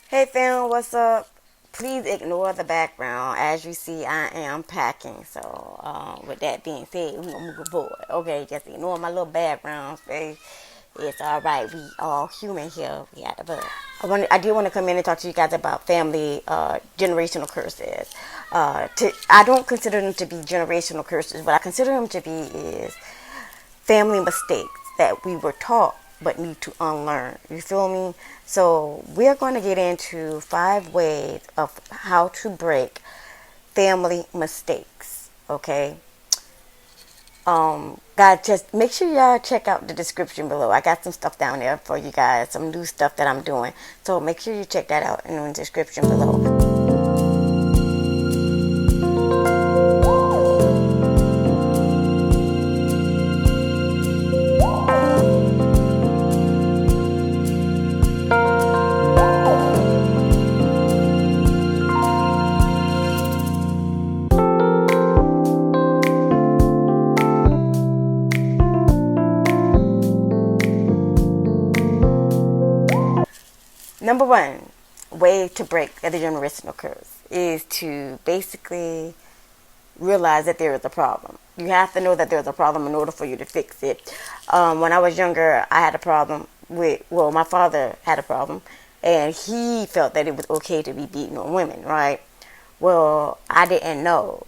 Hey fam, what's up? Please ignore the background. As you see, I am packing. So, with that being said, we're gonna move forward. Okay, just ignore my little background space. It's all right. We all human here. We had to. I did want to come in and talk to you guys about family generational curses. I don't consider them to be generational curses. What I consider them to be is family mistakes that we were taught but need to unlearn. You feel me? So we're going to get into 5 ways of how to break family mistakes. Okay. Guys, just make sure y'all check out the description below. I got some stuff down there for you guys, some new stuff that I'm doing. So make sure you check that out in the description below. Number one way to break the generational curse is to basically realize that there is a problem. You have to know that there's a problem in order for you to fix it. When I was younger, I had a problem my father had a problem, and he felt that it was okay to be beating on women, right? Well, I didn't know.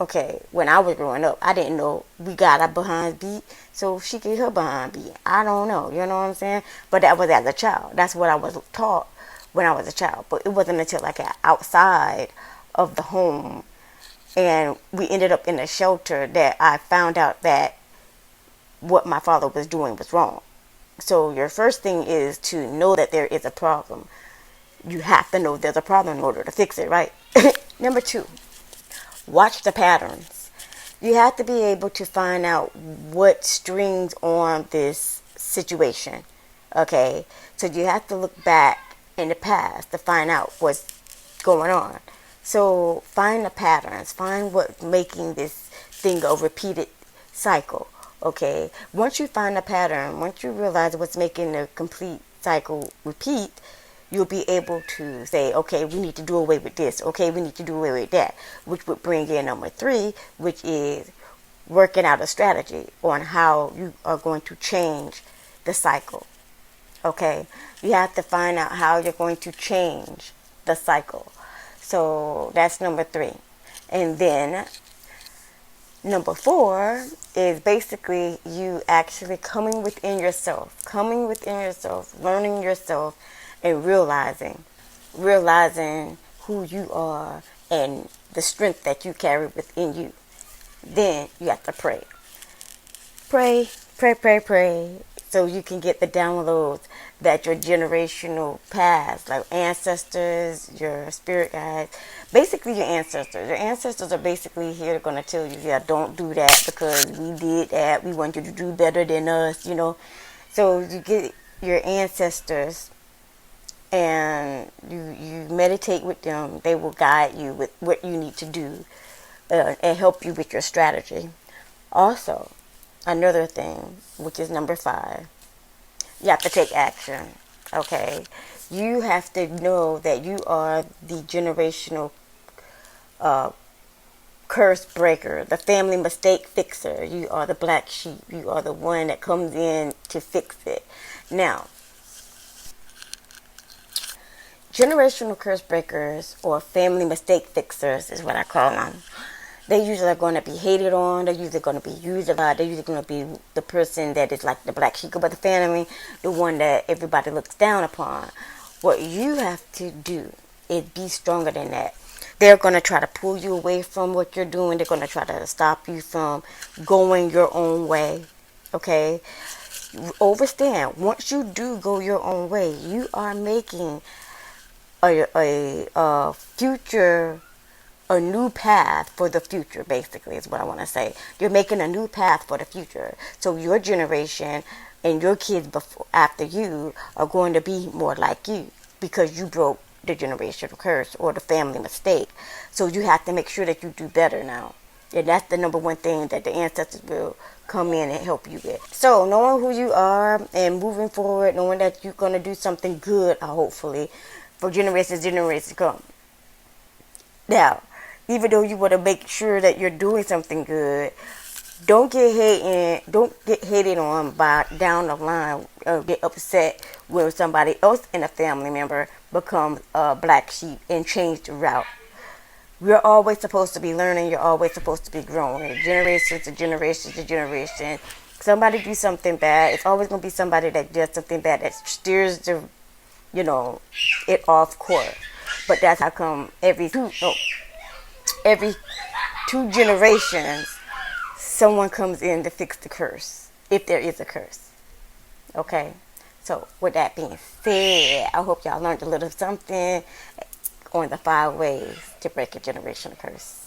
Okay, when I was growing up, I didn't know we got our behinds beat, so she get her behind beat. I don't know, you know what I'm saying? But that was as a child. That's what I was taught when I was a child. But it wasn't until I got outside of the home and we ended up in a shelter that I found out that what my father was doing was wrong. So your first thing is to know that there is a problem. You have to know there's a problem in order to fix it, right? Number two, watch the patterns. You have to be able to find out what strings on this situation. Okay? So you have to look back in the past to find out what's going on. So find the patterns. Find what's making this thing a repeated cycle. Okay? Once you find the pattern, once you realize what's making the complete cycle repeat, you'll be able to say, okay, we need to do away with this. Okay, we need to do away with that. Which would bring in number three, which is working out a strategy on how you are going to change the cycle. Okay, you have to find out how you're going to change the cycle. So that's number three. And then number four is basically you actually coming within yourself, learning yourself, and realizing who you are and the strength that you carry within you. Then you have to pray. Pray, so you can get the downloads that your generational past, like ancestors, your spirit guides, basically your ancestors. Your ancestors are basically here going to tell you, yeah, don't do that because we did that. We want you to do better than us, you know. So you get your ancestors and you meditate with them. They will guide you with what you need to do and help you with your strategy. Also, another thing, which is number 5, you have to take action. Okay, you have to know that you are the generational curse breaker, the family mistake fixer. You are the black sheep. You are the one that comes in to fix it. Now, generational curse breakers or family mistake fixers is what I call them. They usually are going to be hated on. They're usually going to be used a lot. They're usually going to be the person that is like the black sheep of the family, the one that everybody looks down upon. What you have to do is be stronger than that. They're going to try to pull you away from what you're doing. They're going to try to stop you from going your own way. Okay? Understand, once you do go your own way, you are making a future, a new path for the future, basically, is what I want to say. You're making a new path for the future. So your generation and your kids after you are going to be more like you because you broke the generational curse or the family mistake. So you have to make sure that you do better now. And that's the number one thing that the ancestors will come in and help you with. So knowing who you are and moving forward, knowing that you're going to do something good, hopefully, for generations to come. Now, even though you want to make sure that you're doing something good, don't get hated on by down the line, get upset when somebody else in a family member becomes a black sheep and change the route. We're always supposed to be learning. You're always supposed to be growing. Generation to generation to generation. Somebody do something bad. It's always going to be somebody that does something bad that steers the, it off course. But that's how come every two generations, someone comes in to fix the curse, if there is a curse. Okay? So, with that being said, I hope y'all learned a little something on the 5 ways to break a generational curse.